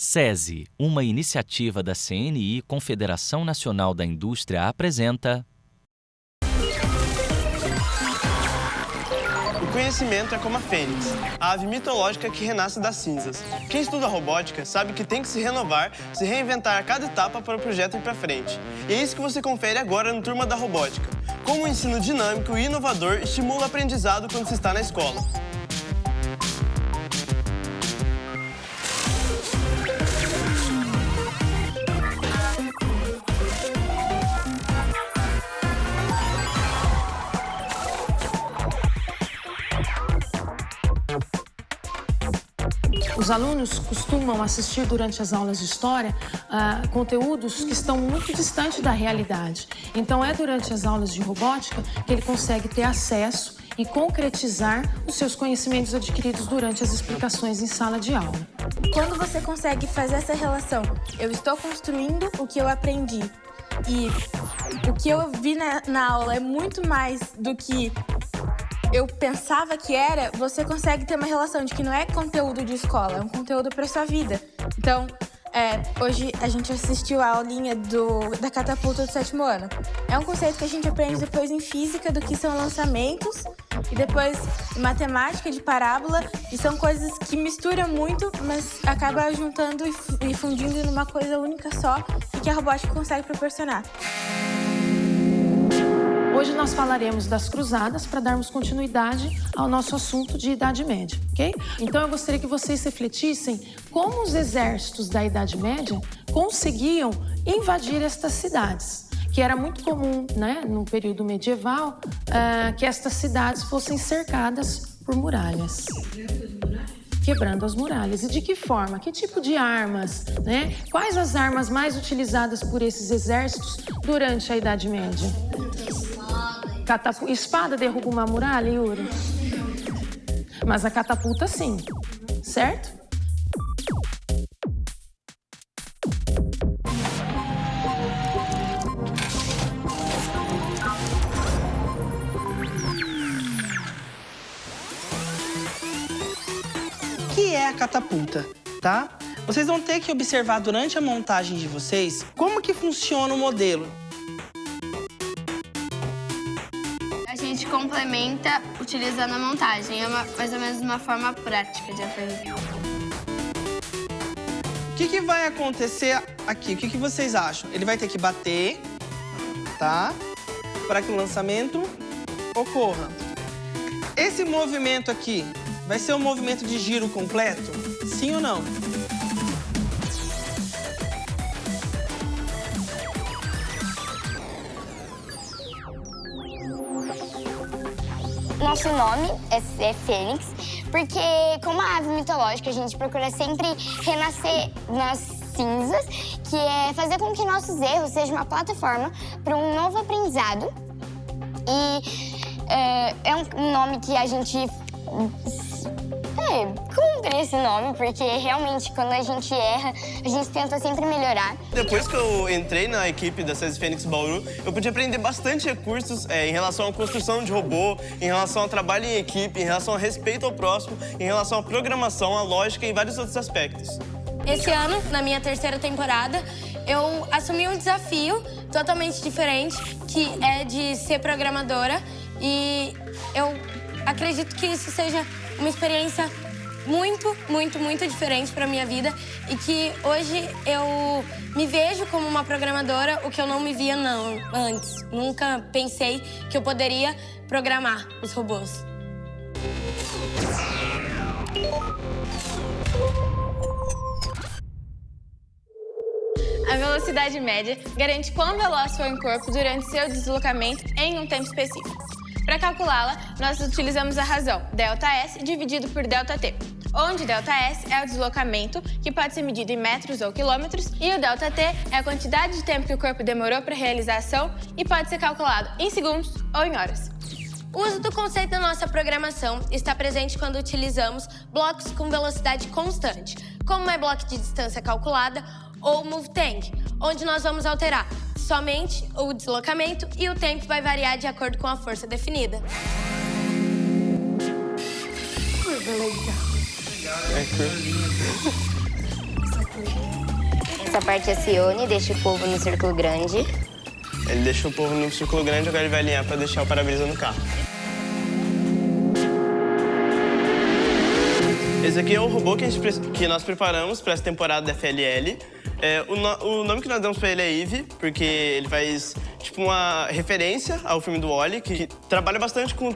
SESI, uma iniciativa da CNI, Confederação Nacional da Indústria, apresenta... O conhecimento é como a fênix, a ave mitológica que renasce das cinzas. Quem estuda robótica sabe que tem que se renovar, se reinventar a cada etapa para o projeto ir para frente. E é isso que você confere agora no Turma da Robótica. Como o ensino dinâmico e inovador estimula o aprendizado quando se está na escola. Os alunos costumam assistir durante as aulas de história conteúdos que estão muito distantes da realidade. Então, é durante as aulas de robótica que ele consegue ter acesso e concretizar os seus conhecimentos adquiridos durante as explicações em sala de aula. Quando você consegue fazer essa relação, eu estou construindo o que eu aprendi e o que eu vi na aula é muito mais do que eu pensava que era, você consegue ter uma relação de que não é conteúdo de escola, é um conteúdo para sua vida. Então, hoje a gente assistiu a aulinha da catapulta do 7º ano. É um conceito que a gente aprende depois em física do que são lançamentos e depois em matemática de parábola, e são coisas que misturam muito, mas acaba juntando e fundindo numa coisa única só e que a robótica consegue proporcionar. Hoje nós falaremos das cruzadas para darmos continuidade ao nosso assunto de Idade Média, ok? Então eu gostaria que vocês refletissem como os exércitos da Idade Média conseguiam invadir estas cidades, que era muito comum, né, no período medieval, que estas cidades fossem cercadas por muralhas. Quebrando as muralhas. E de que forma? Que tipo de armas, né? Quais as armas mais utilizadas por esses exércitos durante a Idade Média? Espada derruba uma muralha, Yuri? Mas a catapulta, sim. Certo? O que é a catapulta, tá? Vocês vão ter que observar durante a montagem de vocês como que funciona o modelo. A gente complementa utilizando a montagem, é mais ou menos uma forma prática de aprender. O que vai acontecer aqui? O que vocês acham? Ele vai ter que bater, tá? Para que o lançamento ocorra. Esse movimento aqui vai ser um movimento de giro completo? Sim ou não? Nosso nome é Fênix, porque como a ave mitológica, a gente procura sempre renascer nas cinzas, que é fazer com que nossos erros sejam uma plataforma para um novo aprendizado. E é um nome que a gente cumpre esse nome, porque realmente quando a gente erra, a gente tenta sempre melhorar. Depois que eu entrei na equipe da SESI Fênix Bauru, eu pude aprender bastante recursos em relação à construção de robô, em relação ao trabalho em equipe, em relação ao respeito ao próximo, em relação à programação, à lógica e vários outros aspectos. Esse ano, na minha 3ª temporada, eu assumi um desafio totalmente diferente, que é de ser programadora, e eu acredito que isso seja uma experiência muito, muito, muito diferente para minha vida e que hoje eu me vejo como uma programadora, o que eu não me via antes. Nunca pensei que eu poderia programar os robôs. A velocidade média garante quão veloz foi um corpo durante seu deslocamento em um tempo específico. Para calculá-la, nós utilizamos a razão ΔS dividido por ΔT, onde ΔS é o deslocamento, que pode ser medido em metros ou quilômetros, e o ΔT é a quantidade de tempo que o corpo demorou para realizar a ação e pode ser calculado em segundos ou em horas. O uso do conceito da nossa programação está presente quando utilizamos blocos com velocidade constante, como bloco de distância calculada ou MoveTang, onde nós vamos alterar somente o deslocamento e o tempo vai variar de acordo com a força definida. Curva legal. É curva. Essa parte acione, deixa o polvo no círculo grande. Ele deixa o polvo no círculo grande, agora ele vai alinhar para deixar o para-brisa no carro. Esse aqui é o robô que nós preparamos para essa temporada da FLL. O nome que nós damos para ele é Eve, porque ele faz tipo uma referência ao filme do Wall-E, que trabalha bastante com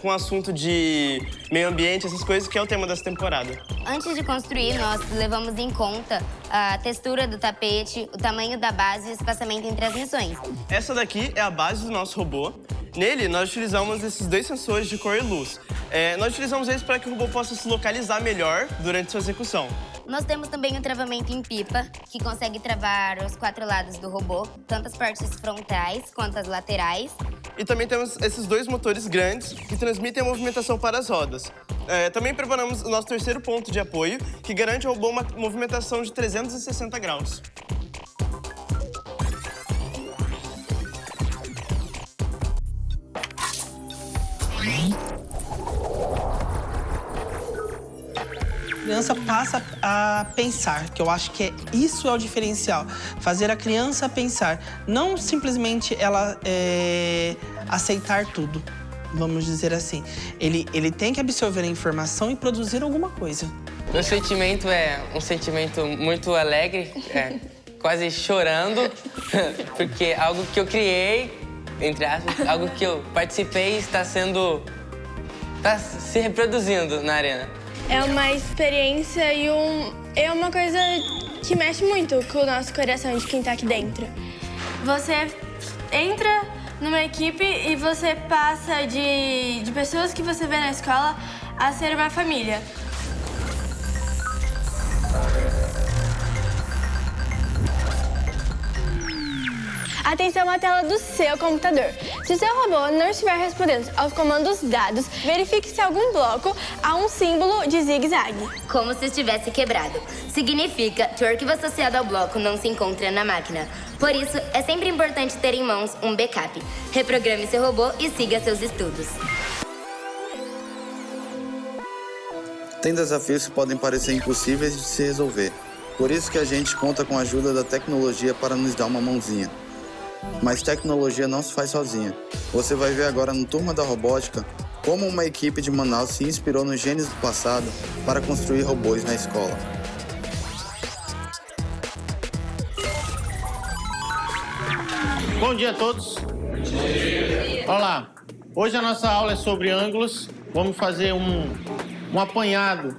o assunto de meio ambiente, essas coisas, que é o tema dessa temporada. Antes de construir, nós levamos em conta a textura do tapete, o tamanho da base e o espaçamento entre as missões. Essa daqui é a base do nosso robô. Nele, nós utilizamos esses 2 sensores de cor e luz. Nós utilizamos eles para que o robô possa se localizar melhor durante sua execução. Nós temos também o travamento em pipa, que consegue travar os 4 lados do robô, tanto as partes frontais quanto as laterais. E também temos esses 2 motores grandes que transmitem a movimentação para as rodas. Também preparamos o nosso terceiro ponto de apoio, que garante ao robô uma movimentação de 360 graus. A criança passa a pensar, que eu acho que isso é o diferencial. Fazer a criança pensar, não simplesmente ela aceitar tudo, vamos dizer assim. Ele tem que absorver a informação e produzir alguma coisa. Meu sentimento é um sentimento muito alegre, quase chorando, porque algo que eu criei, entre aspas, algo que eu participei está se reproduzindo na arena. É uma experiência e é uma coisa que mexe muito com o nosso coração de quem tá aqui dentro. Você entra numa equipe e você passa de pessoas que você vê na escola a ser uma família. Atenção à tela do seu computador. Se o seu robô não estiver respondendo aos comandos dados, verifique se algum bloco há um símbolo de zigue-zague. Como se estivesse quebrado. Significa que o arquivo associado ao bloco não se encontra na máquina. Por isso, é sempre importante ter em mãos um backup. Reprograme seu robô e siga seus estudos. Tem desafios que podem parecer impossíveis de se resolver. Por isso que a gente conta com a ajuda da tecnologia para nos dar uma mãozinha. Mas tecnologia não se faz sozinha. Você vai ver agora no Turma da Robótica como uma equipe de Manaus se inspirou nos gênios do passado para construir robôs na escola. Bom dia a todos. Olá, hoje a nossa aula é sobre ângulos. Vamos fazer um apanhado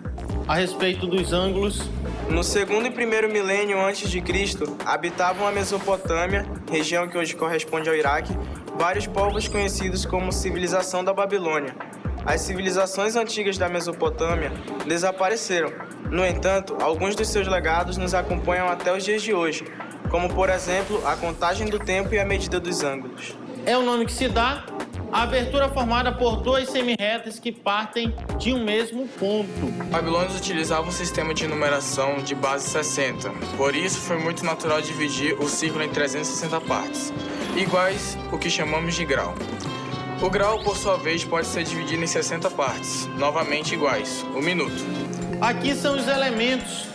a respeito dos ângulos. No segundo e primeiro milênio antes de Cristo, habitavam a Mesopotâmia, região que hoje corresponde ao Iraque, vários povos conhecidos como civilização da Babilônia. As civilizações antigas da Mesopotâmia desapareceram. No entanto, alguns dos seus legados nos acompanham até os dias de hoje, como, por exemplo, a contagem do tempo e a medida dos ângulos. É o nome que se dá a abertura formada por 2 semirretas que partem de um mesmo ponto. Os babilônios utilizavam um sistema de numeração de base 60. Por isso, foi muito natural dividir o círculo em 360 partes, iguais o que chamamos de grau. O grau, por sua vez, pode ser dividido em 60 partes, novamente iguais, o minuto. Aqui são os elementos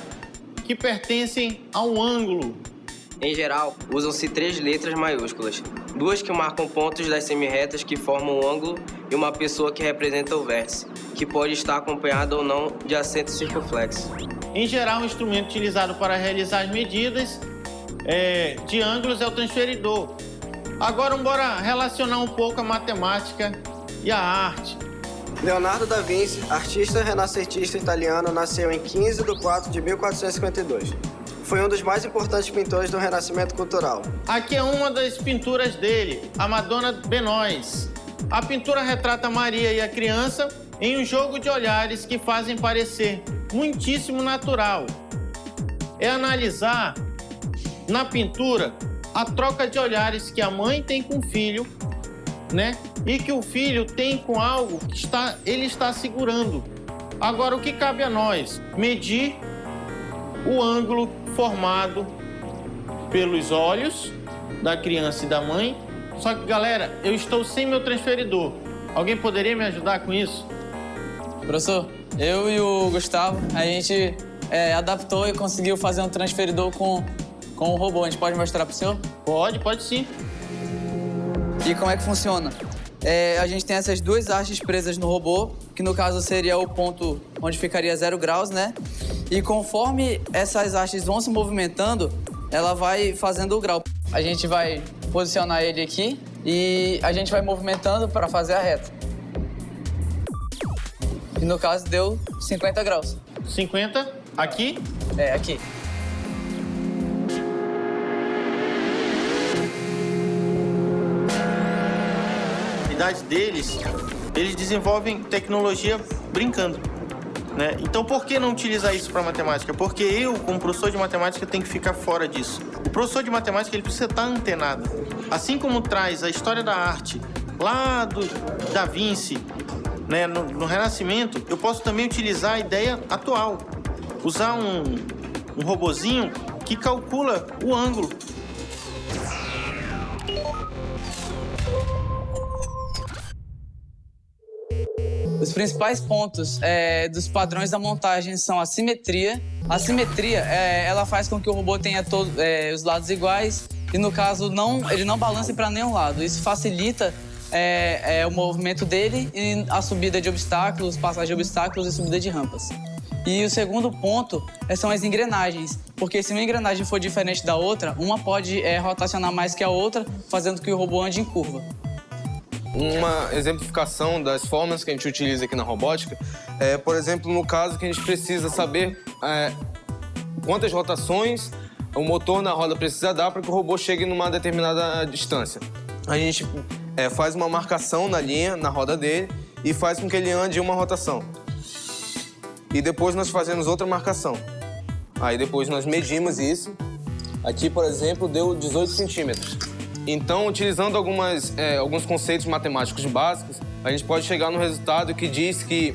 que pertencem ao ângulo. Em geral, usam-se 3 letras maiúsculas, 2 que marcam pontos das semirretas que formam o ângulo e uma pessoa que representa o vértice, que pode estar acompanhado ou não de acento circunflexo. Em geral, o instrumento utilizado para realizar as medidas de ângulos é o transferidor. Agora, bora relacionar um pouco a matemática e a arte. Leonardo da Vinci, artista renascentista italiano, nasceu em 15 de 4 de 1452. Foi um dos mais importantes pintores do Renascimento cultural. Aqui é uma das pinturas dele, a Madonna Benois. A pintura retrata Maria e a criança em um jogo de olhares que fazem parecer muitíssimo natural. É analisar na pintura a troca de olhares que a mãe tem com o filho, né? E que o filho tem com algo que ele está segurando. Agora, o que cabe a nós? Medir o ângulo formado pelos olhos da criança e da mãe. Só que, galera, eu estou sem meu transferidor. Alguém poderia me ajudar com isso? Professor, eu e o Gustavo, a gente adaptou e conseguiu fazer um transferidor com com o robô. A gente pode mostrar pro senhor? Pode sim. E como é que funciona? A gente tem essas duas hastes presas no robô, que no caso seria o ponto onde ficaria 0 graus, né? E conforme essas hastes vão se movimentando, ela vai fazendo o grau. A gente vai posicionar ele aqui e a gente vai movimentando para fazer a reta. E no caso deu 50 graus. 50? Aqui? É, aqui. Deles, eles desenvolvem tecnologia brincando, né? Então, por que não utilizar isso para matemática? Porque eu, como professor de matemática, tenho que ficar fora disso. O professor de matemática, ele precisa estar antenado. Assim como traz a história da arte lá do Da Vinci, né, no Renascimento, eu posso também utilizar a ideia atual. Usar um robozinho que calcula o ângulo. Os principais pontos dos padrões da montagem são a simetria. A simetria, ela faz com que o robô tenha todos os lados iguais e, no caso, ele não balance para nenhum lado. Isso facilita o movimento dele e a subida de obstáculos, passagem de obstáculos e subida de rampas. E o segundo ponto são as engrenagens, porque se uma engrenagem for diferente da outra, uma pode rotacionar mais que a outra, fazendo que o robô ande em curva. Uma exemplificação das formas que a gente utiliza aqui na robótica é, por exemplo, no caso que a gente precisa saber quantas rotações o motor na roda precisa dar para que o robô chegue numa determinada distância. A gente faz uma marcação na linha, na roda dele, e faz com que ele ande uma rotação. E depois nós fazemos outra marcação. Aí depois nós medimos isso. Aqui, por exemplo, deu 18 centímetros. Então, utilizando alguns conceitos matemáticos básicos, a gente pode chegar no resultado que diz que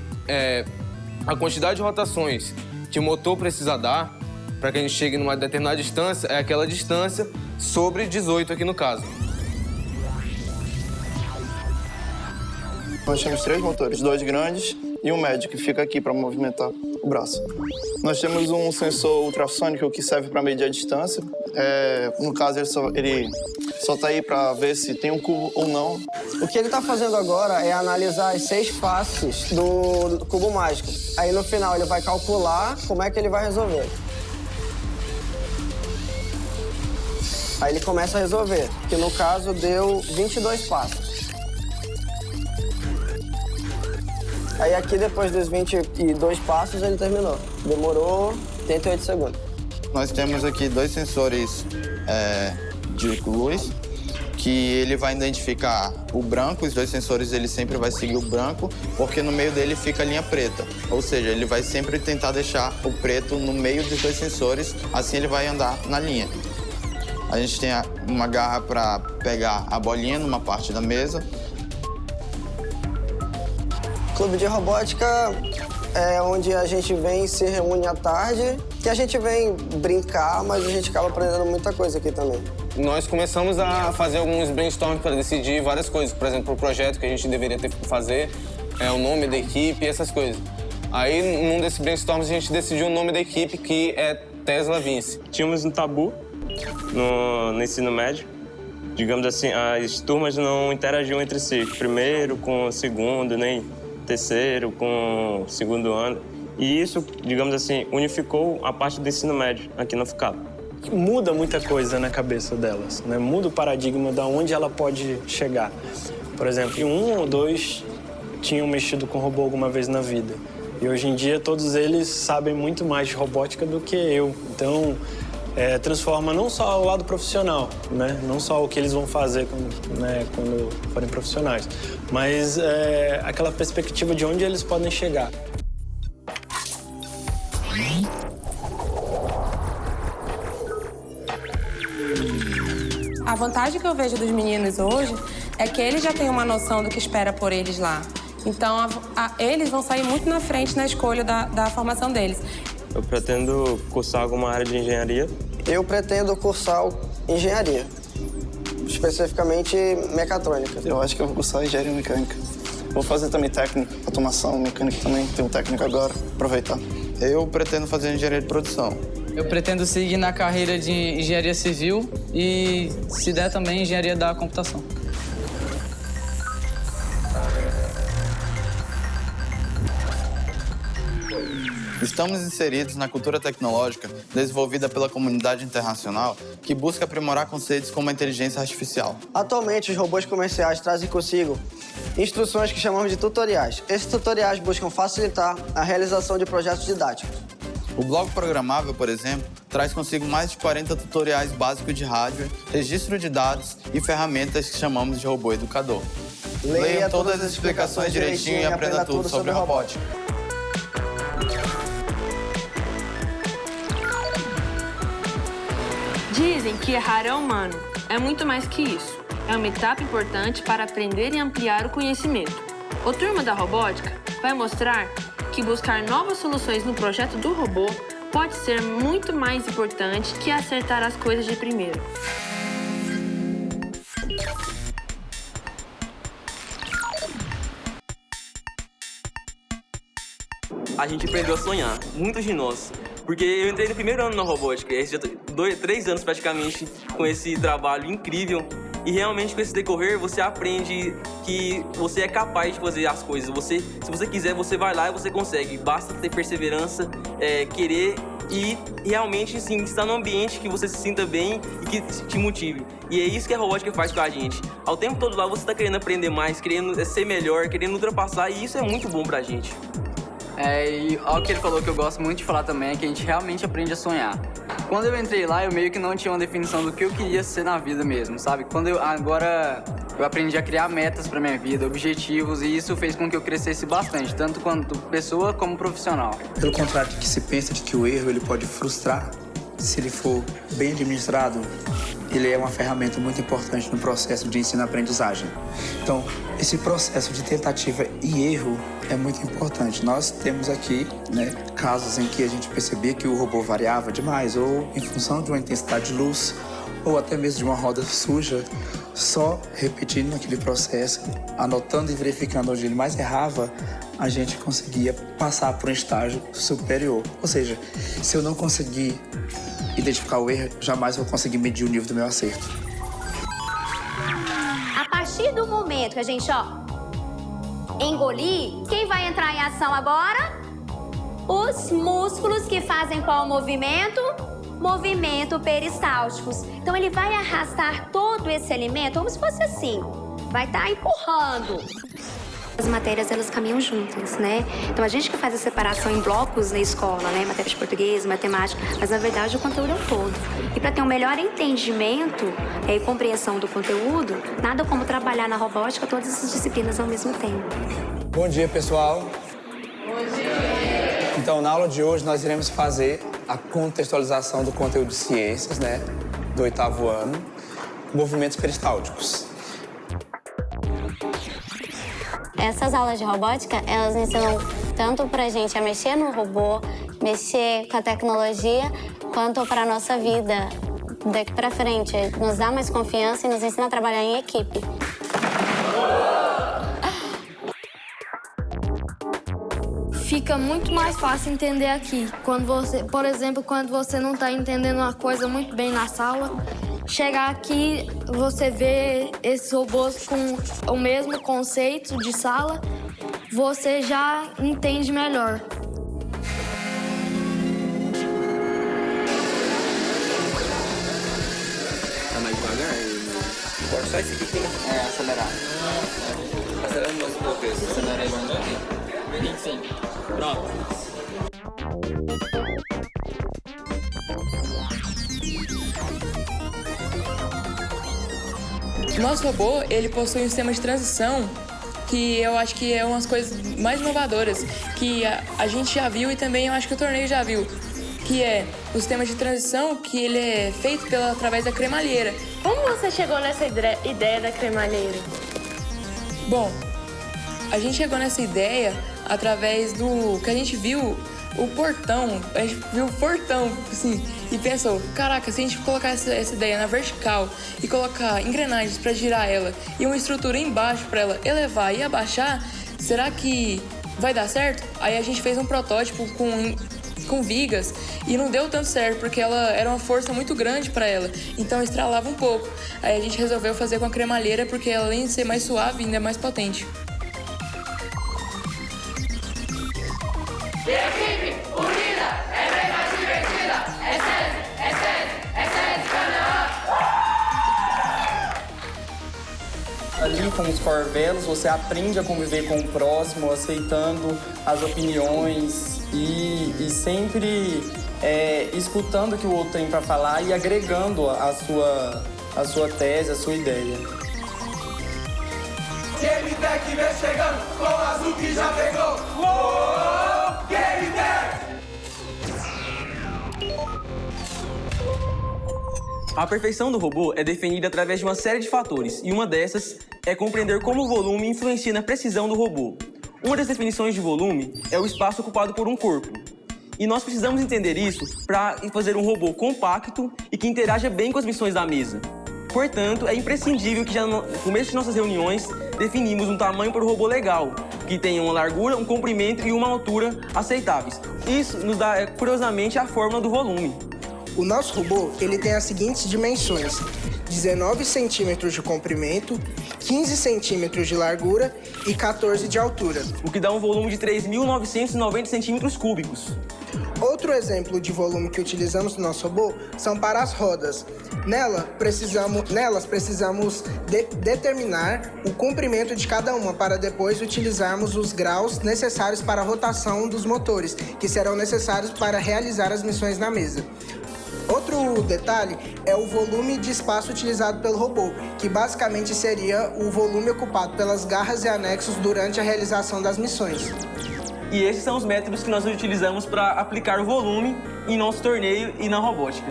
a quantidade de rotações que o motor precisa dar para que a gente chegue numa determinada distância é aquela distância sobre 18 aqui no caso. Nós temos 3 motores, 2 grandes e um médio que fica aqui para movimentar o braço. Nós temos um sensor ultrassônico que serve para medir a distância. No caso, ele só está aí para ver se tem um cubo ou não. O que ele está fazendo agora é analisar as 6 faces do cubo mágico. Aí no final ele vai calcular como é que ele vai resolver. Aí ele começa a resolver, que no caso deu 22 passos. Aí aqui, depois dos 22 passos, ele terminou. Demorou 38 segundos. Nós temos aqui 2 sensores de luz, que ele vai identificar o branco. Os 2 sensores, ele sempre vai seguir o branco, porque no meio dele fica a linha preta. Ou seja, ele vai sempre tentar deixar o preto no meio dos 2 sensores, assim ele vai andar na linha. A gente tem uma garra para pegar a bolinha numa parte da mesa. Clube de Robótica é onde a gente vem, se reúne à tarde, que a gente vem brincar, mas a gente acaba aprendendo muita coisa aqui também. Nós começamos a fazer alguns brainstorms para decidir várias coisas. Por exemplo, o projeto que a gente deveria ter que fazer, o nome da equipe, essas coisas. Aí, num desses brainstorms, a gente decidiu o nome da equipe, que é Tesla Vinci. Tínhamos um tabu no ensino médio. Digamos assim, as turmas não interagiam entre si. Primeiro com o segundo, nem terceiro com o segundo ano. E isso, digamos assim, unificou a parte do ensino médio aqui na FUCAP. Muda muita coisa na cabeça delas, né? Muda o paradigma de onde ela pode chegar. Por exemplo, 1 ou 2 tinham mexido com robô alguma vez na vida. E hoje em dia todos eles sabem muito mais de robótica do que eu. Então, transforma não só o lado profissional, né? Não só o que eles vão fazer quando forem profissionais, mas aquela perspectiva de onde eles podem chegar. A vantagem que eu vejo dos meninos hoje é que eles já têm uma noção do que espera por eles lá. Então, eles vão sair muito na frente na escolha da formação deles. Eu pretendo cursar alguma área de engenharia. Eu pretendo cursar engenharia, especificamente mecatrônica. Eu acho que eu vou cursar engenharia mecânica. Vou fazer também técnico, automação, mecânica também. Tenho técnico agora, aproveitar. Eu pretendo fazer engenharia de produção. Eu pretendo seguir na carreira de engenharia civil e, se der, também engenharia da computação. Estamos inseridos na cultura tecnológica desenvolvida pela comunidade internacional que busca aprimorar conceitos como a inteligência artificial. Atualmente, os robôs comerciais trazem consigo instruções que chamamos de tutoriais. Esses tutoriais buscam facilitar a realização de projetos didáticos. O blog programável, por exemplo, traz consigo mais de 40 tutoriais básicos de hardware, registro de dados e ferramentas que chamamos de robô educador. Leia todas as explicações direitinho e aprenda tudo sobre robótica. Dizem que errar é humano. É muito mais que isso. É uma etapa importante para aprender e ampliar o conhecimento. O Turma da Robótica vai mostrar que buscar novas soluções no projeto do robô pode ser muito mais importante que acertar as coisas de primeiro. A gente aprendeu a sonhar, muitos de nós. Porque eu entrei no primeiro ano na robótica, e já tô 3 anos praticamente com esse trabalho incrível. E realmente com esse decorrer você aprende que você é capaz de fazer as coisas. Se você quiser, você vai lá e você consegue. Basta ter perseverança, querer e realmente sim, estar num ambiente que você se sinta bem e que te motive. E é isso que a robótica faz com a gente. Ao tempo todo lá você está querendo aprender mais, querendo ser melhor, querendo ultrapassar, e isso é muito bom pra gente. E algo que ele falou que eu gosto muito de falar também é que a gente realmente aprende a sonhar. Quando eu entrei lá, eu meio que não tinha uma definição do que eu queria ser na vida mesmo, sabe? Agora eu aprendi a criar metas pra minha vida, objetivos, e isso fez com que eu crescesse bastante, tanto quanto pessoa como profissional. Pelo contrário do que se pensa de que o erro ele pode frustrar, se ele for bem administrado, ele é uma ferramenta muito importante no processo de ensino-aprendizagem. Então, esse processo de tentativa e erro é muito importante. Nós temos aqui, casos em que a gente percebia que o robô variava demais, ou em função de uma intensidade de luz, ou até mesmo de uma roda suja, só repetindo aquele processo, anotando e verificando onde ele mais errava, a gente conseguia passar por um estágio superior. Ou seja, se eu não conseguir identificar o erro, jamais vou conseguir medir o nível do meu acerto. A partir do momento que a gente, engolir, quem vai entrar em ação agora? Os músculos que fazem qual movimento? Movimento peristálticos. Então ele vai arrastar todo esse alimento como se fosse assim. Vai estar empurrando. As matérias, elas caminham juntas, né? Então, a gente que faz a separação em blocos na escola, né? Matéria de português, matemática, mas, na verdade, o conteúdo é um todo. E para ter um melhor entendimento e compreensão do conteúdo, nada como trabalhar na robótica todas essas disciplinas ao mesmo tempo. Bom dia, pessoal. Bom dia. Então, na aula de hoje, nós iremos fazer a contextualização do conteúdo de ciências, do 8º ano, movimentos peristálticos. Essas aulas de robótica, elas ensinam tanto pra gente a mexer no robô, mexer com a tecnologia, quanto pra nossa vida daqui pra frente. Nos dá mais confiança e nos ensina a trabalhar em equipe. Fica muito mais fácil entender aqui. Quando você, por exemplo, quando você não está entendendo uma coisa muito bem na sala, chegar aqui, você vê esses robôs com o mesmo conceito de sala, você já entende melhor. Tá mais devagar? Agora só esse aqui que tem. Acelerar. Acelerando mais um pouco esse. Acelera aí, vamos ver. 25. Pronto. Nosso robô, ele possui um sistema de transição que eu acho que é umas coisas mais inovadoras que a gente já viu e também eu acho que o torneio já viu, que é o sistema de transição que ele é feito através da cremalheira. Como você chegou nessa ideia da cremalheira? Bom, a gente chegou nessa ideia através do que a gente viu o portão, a gente viu o portão, assim, e pensou, caraca, se a gente colocar essa ideia na vertical e colocar engrenagens para girar ela e uma estrutura embaixo para ela elevar e abaixar, será que vai dar certo? Aí a gente fez um protótipo com com vigas e não deu tanto certo, porque ela era uma força muito grande para ela, então estralava um pouco. Aí a gente resolveu fazer com a cremalheira, porque ela, além de ser mais suave, ainda é mais potente. Equipe unida é bem mais divertida. É SESI, Canaã. Ali com os Corvelos, você aprende a conviver com o próximo, aceitando as opiniões e sempre escutando o que o outro tem para falar e agregando a sua tese, a sua ideia. Game Tech vem chegando com o azul que já pegou. Uou, Game Tech! A perfeição do robô é definida através de uma série de fatores, e uma dessas é compreender como o volume influencia na precisão do robô. Uma das definições de volume é o espaço ocupado por um corpo. E nós precisamos entender isso para fazer um robô compacto e que interaja bem com as missões da mesa. Portanto, é imprescindível que já no começo de nossas reuniões definimos um tamanho para o robô legal, que tenha uma largura, um comprimento e uma altura aceitáveis. Isso nos dá, curiosamente, a fórmula do volume. O nosso robô ele tem as seguintes dimensões: 19 centímetros de comprimento, 15 centímetros de largura e 14 de altura. O que dá um volume de 3.990 centímetros cúbicos. Outro exemplo de volume que utilizamos no nosso robô são para as rodas. Nelas precisamos determinar o comprimento de cada uma para depois utilizarmos os graus necessários para a rotação dos motores, que serão necessários para realizar as missões na mesa. Outro detalhe é o volume de espaço utilizado pelo robô, que basicamente seria o volume ocupado pelas garras e anexos durante a realização das missões. E esses são os métodos que nós utilizamos para aplicar o volume em nosso torneio e na robótica.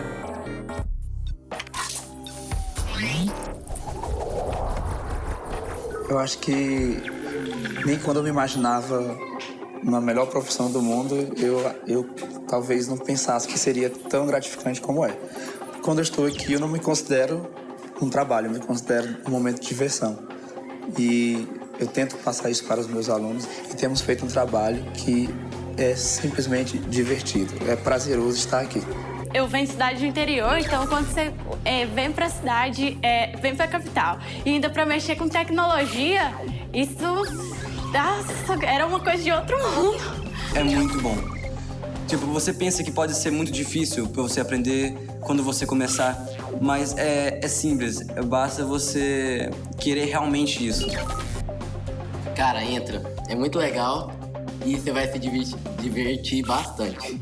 Eu acho que nem quando eu me imaginava na melhor profissão do mundo, eu talvez não pensasse que seria tão gratificante como é. Quando eu estou aqui, eu não me considero um trabalho, eu me considero um momento de diversão. E eu tento passar isso para os meus alunos e temos feito um trabalho que é simplesmente divertido. É prazeroso estar aqui. Eu venho de cidade do interior, então quando você vem pra cidade, vem pra capital e ainda pra mexer com tecnologia, isso era uma coisa de outro mundo. É muito bom. Tipo, você pensa que pode ser muito difícil pra você aprender quando você começar, mas é simples, basta você querer realmente isso. Cara, entra. É muito legal e você vai se divertir bastante.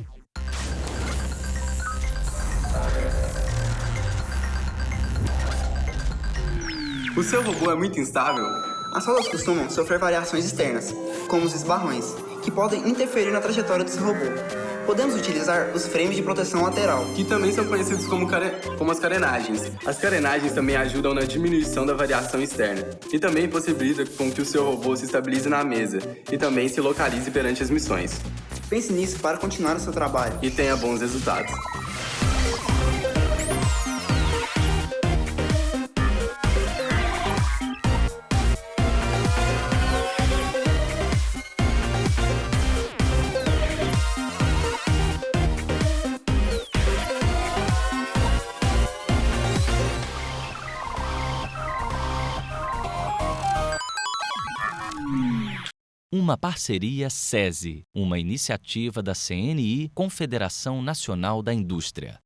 O seu robô é muito instável? As rodas costumam sofrer variações externas, como os esbarrões, que podem interferir na trajetória do seu robô. Podemos utilizar os frames de proteção lateral, que também são conhecidos como as carenagens. As carenagens também ajudam na diminuição da variação externa e também possibilitam com que o seu robô se estabilize na mesa e também se localize perante as missões. Pense nisso para continuar o seu trabalho e tenha bons resultados. Uma parceria SESI, uma iniciativa da CNI, Confederação Nacional da Indústria.